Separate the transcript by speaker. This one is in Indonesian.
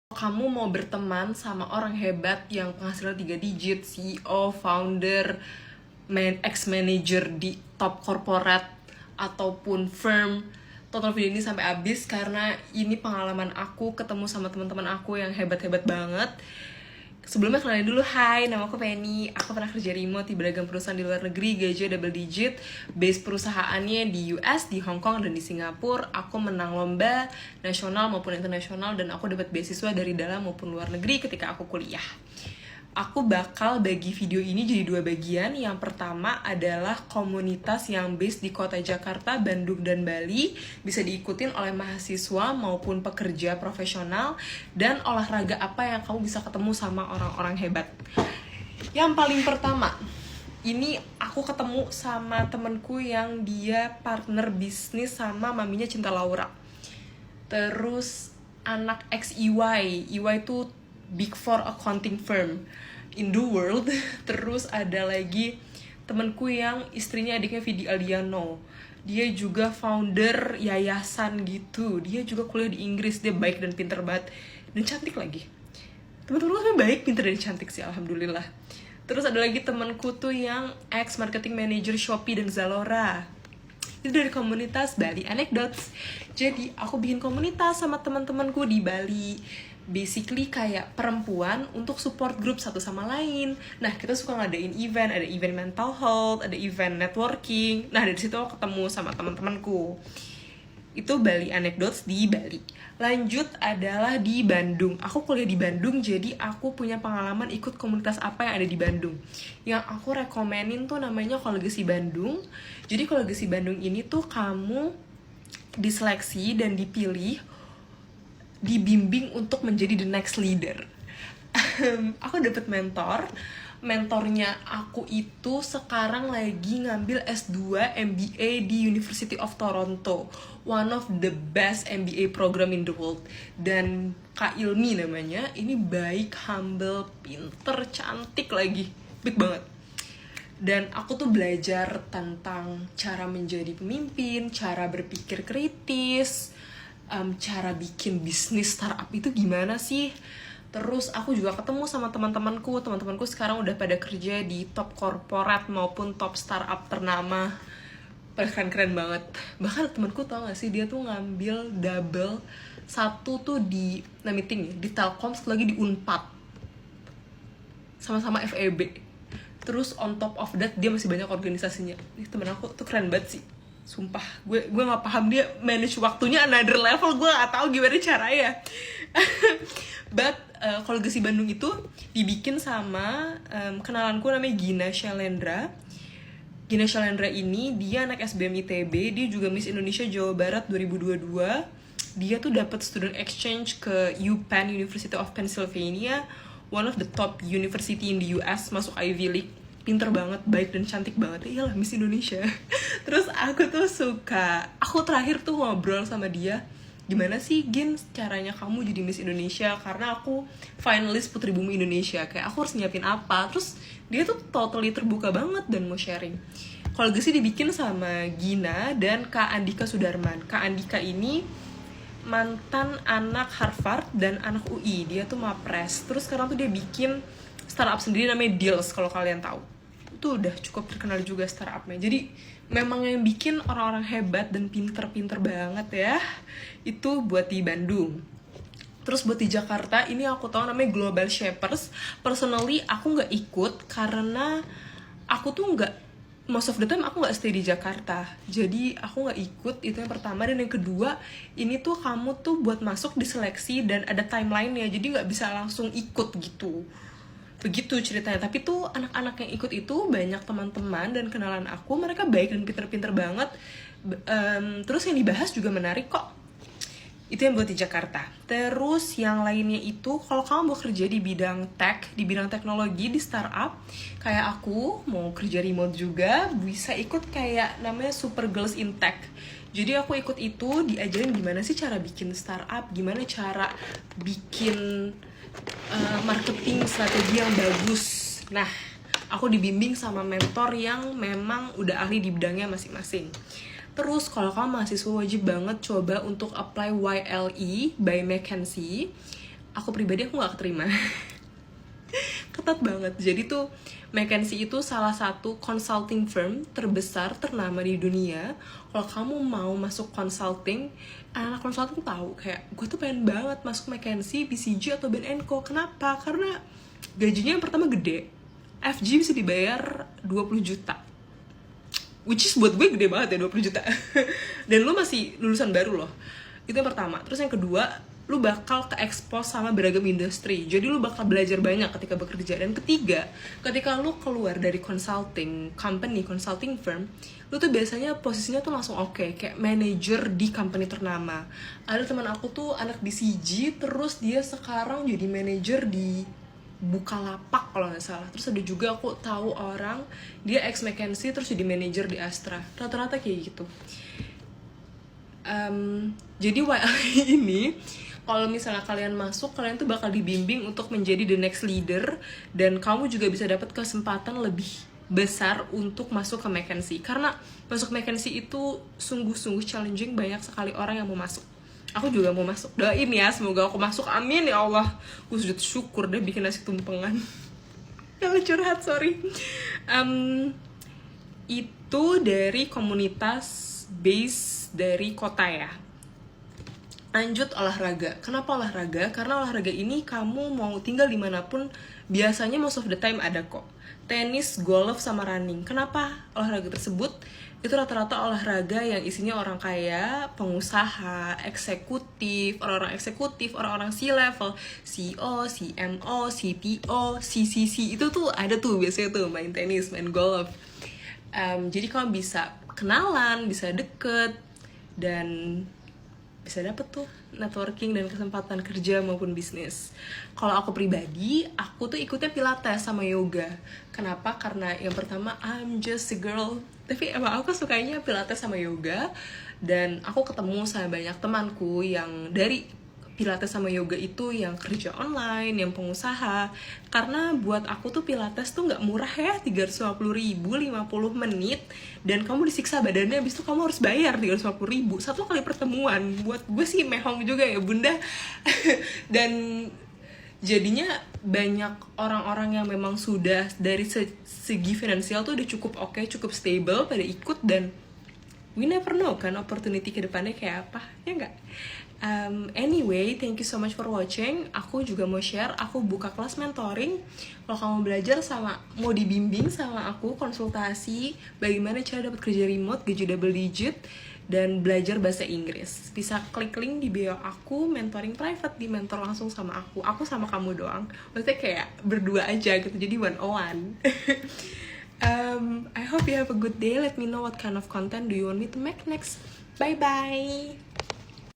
Speaker 1: Kamu mau berteman sama orang hebat yang penghasilan 3 digit, CEO, founder, ex-manager di top corporate ataupun firm, tonton video ini sampai habis karena ini pengalaman aku ketemu sama teman-teman aku yang hebat-hebat banget. Sebelumnya kenalin dulu, hai, nama aku Penny. Aku pernah kerja remote di beragam perusahaan di luar negeri, gaji double digit. Base perusahaannya di US, di Hong Kong, dan di Singapura. Aku menang lomba nasional maupun internasional, dan aku dapat beasiswa dari dalam maupun luar negeri ketika aku kuliah. Aku bakal bagi video ini jadi 2 bagian. Yang pertama adalah komunitas yang based di kota Jakarta, Bandung, dan Bali. Bisa diikutin oleh mahasiswa maupun pekerja profesional. Dan olahraga apa yang kamu bisa ketemu sama orang-orang hebat. Yang paling pertama, ini aku ketemu sama temenku yang dia partner bisnis sama maminya Cinta Laura. Terus anak ex EY. EY itu Big Four accounting firm in the world. Terus ada lagi temanku yang istrinya adiknya Vidi Aldiano. Dia juga founder yayasan gitu. Dia juga kuliah di Inggris. Dia baik dan pinter banget. Dan cantik lagi. Teman-teman gue baik, pinter, dan cantik sih, alhamdulillah. Terus ada lagi temanku tuh yang ex marketing manager Shopee dan Zalora. Itu dari komunitas Bali Anecdotes. Jadi aku bikin komunitas sama teman-temanku di Bali. Basically kayak perempuan untuk support group satu sama lain. Nah, kita suka ngadain event, ada event mental health, ada event networking. Nah, dari situ aku ketemu sama teman-temanku. Itu Bali Anecdotes di Bali. Lanjut adalah di Bandung. Aku kuliah di Bandung, jadi aku punya pengalaman ikut komunitas apa yang ada di Bandung. Yang aku rekomenin tuh namanya Kolegasi Bandung. Jadi Kolegasi Bandung ini tuh kamu diseleksi dan dipilih, dibimbing untuk menjadi the next leader. Aku dapet mentornya aku itu sekarang lagi ngambil S2 MBA di University of Toronto, one of the best MBA program in the world. Dan Kak Ilmi namanya, ini baik, humble, pinter, cantik lagi, big banget. Dan aku tuh belajar tentang cara menjadi pemimpin, cara berpikir kritis, cara bikin bisnis startup itu gimana sih. Terus aku juga ketemu sama teman-temanku sekarang udah pada kerja di top corporate maupun top startup ternama. Pada keren-keren banget. Bahkan temanku tau gak sih, dia tuh ngambil double, satu tuh di meeting ya, di Telkom, satu lagi di Unpad, sama-sama FEB. Terus on top of that dia masih banyak organisasinya. Nih temen aku tuh keren banget sih, sumpah. Gue nggak paham dia manage waktunya another level. Gue nggak tahu gimana caranya. But Kolegasi Bandung itu dibikin sama kenalanku namanya Gina Shalendra. Gina Shalendra ini dia anak SBM ITB, dia juga Miss Indonesia Jawa Barat 2022. Dia tuh dapat student exchange ke UPenn, University of Pennsylvania, one of the top university in the US, masuk Ivy League. Pinter banget, baik dan cantik banget. Iyalah, Miss Indonesia. Terus aku tuh suka, aku terakhir tuh ngobrol sama dia, gimana sih Gin caranya kamu jadi Miss Indonesia, karena aku finalis Putri Bumi Indonesia, kayak aku harus nyiapin apa. Terus dia tuh totally terbuka banget dan mau sharing. Kolegasi dibikin sama Gina dan Kak Andika Sudarman. Kak Andika ini mantan anak Harvard dan anak UI, dia tuh mapres. Terus sekarang tuh dia bikin startup sendiri namanya Deals, kalau kalian tahu. Itu udah cukup terkenal juga startupnya. Jadi memang yang bikin orang-orang hebat dan pinter-pinter banget ya, itu buat di Bandung. Terus buat di Jakarta, ini aku tahu namanya Global Shapers. Personally aku nggak ikut karena aku tuh nggak, most of the time aku nggak stay di Jakarta, jadi aku nggak ikut. Itu yang pertama. Dan yang kedua, ini tuh kamu tuh buat masuk diseleksi dan ada timeline-nya, jadi nggak bisa langsung ikut gitu. Begitu ceritanya. Tapi tuh anak-anak yang ikut itu banyak teman-teman dan kenalan aku, mereka baik dan pinter-pinter banget. Terus yang dibahas juga menarik kok. Itu yang buat di Jakarta. Terus yang lainnya itu, kalau kamu mau kerja di bidang tech, di bidang teknologi, di startup, kayak aku mau kerja remote juga, bisa ikut kayak namanya Super Girls in Tech. Jadi aku ikut itu, diajarin gimana sih cara bikin startup, gimana cara bikin marketing strategi yang bagus. Nah, aku dibimbing sama mentor yang memang udah ahli di bidangnya masing-masing. Terus kalau kamu mahasiswa, wajib banget coba untuk apply YLE by McKinsey. aku pribadi aku nggak keterima. Ketat banget. Jadi tuh McKinsey itu salah satu consulting firm terbesar ternama di dunia. Kalau kamu mau masuk consulting, anak consulting tahu kayak gue tuh pengen banget masuk McKinsey, BCG atau Bain & Co. Kenapa? Karena gajinya yang pertama gede. FG bisa dibayar 20 juta. Which is buat gue gede banget ya 20 juta. Dan lu masih lulusan baru loh. Itu yang pertama. Terus yang kedua, lu bakal ke-expose sama beragam industri. Jadi lu bakal belajar banyak ketika bekerja. Dan ketiga, ketika lu keluar dari consulting company, consulting firm, lu tuh biasanya posisinya tuh langsung oke, kayak manager di company ternama. Ada teman aku tuh anak BCG, terus dia sekarang jadi manager di Bukalapak kalau nggak salah. Terus ada juga aku tahu orang, dia ex McKinsey terus jadi manager di Astra. Rata-rata kayak gitu. Jadi ini kalau misalnya kalian masuk, kalian tuh bakal dibimbing untuk menjadi the next leader, dan kamu juga bisa dapat kesempatan lebih besar untuk masuk ke McKinsey. Karena masuk McKinsey itu sungguh-sungguh challenging, banyak sekali orang yang mau masuk. Aku juga mau masuk. Doain ya, semoga aku masuk. Amin ya Allah. Aku sujud syukur deh bikin nasi tumpengan. Kalau curhat, sorry. Itu dari komunitas base dari kota ya. Lanjut olahraga. Kenapa olahraga? Karena olahraga ini kamu mau tinggal dimanapun, biasanya most of the time ada kok. Tenis, golf, sama running. Kenapa olahraga tersebut? Itu rata-rata olahraga yang isinya orang kaya, pengusaha, eksekutif, orang-orang C-level, CEO, CMO, CTO, CCC. Itu tuh ada tuh biasanya tuh main tenis, main golf. Jadi kamu bisa kenalan, bisa deket, dan bisa dapet tuh networking dan kesempatan kerja maupun bisnis. Kalau aku pribadi, aku tuh ikutnya pilates sama yoga. Kenapa? Karena yang pertama, I'm just a girl. Tapi emang aku sukanya pilates sama yoga. Dan aku ketemu sama banyak temanku yang dari pilates sama yoga itu yang kerja online, yang pengusaha. Karena buat aku tuh pilates tuh gak murah ya, 350.000, 50 menit. Dan kamu disiksa badannya, habis itu kamu harus bayar 350.000 satu kali pertemuan. Buat gue sih mehong juga ya bunda. Dan jadinya banyak orang-orang yang memang sudah dari segi finansial tuh udah cukup oke, cukup stable pada ikut. Dan we never know kan opportunity ke depannya kayak apa, ya nggak? Anyway, thank you so much for watching. Aku juga mau share, aku buka kelas mentoring. Kalau kamu belajar sama, mau dibimbing sama aku, konsultasi bagaimana cara dapat kerja remote, gaji double digit, dan belajar bahasa Inggris, bisa klik link di bio aku, mentoring private, di mentor langsung sama aku sama kamu doang. Maksudnya kayak berdua aja gitu, jadi 101. I hope you have a good day. Let me know what kind of content do you want me to make next. Bye bye.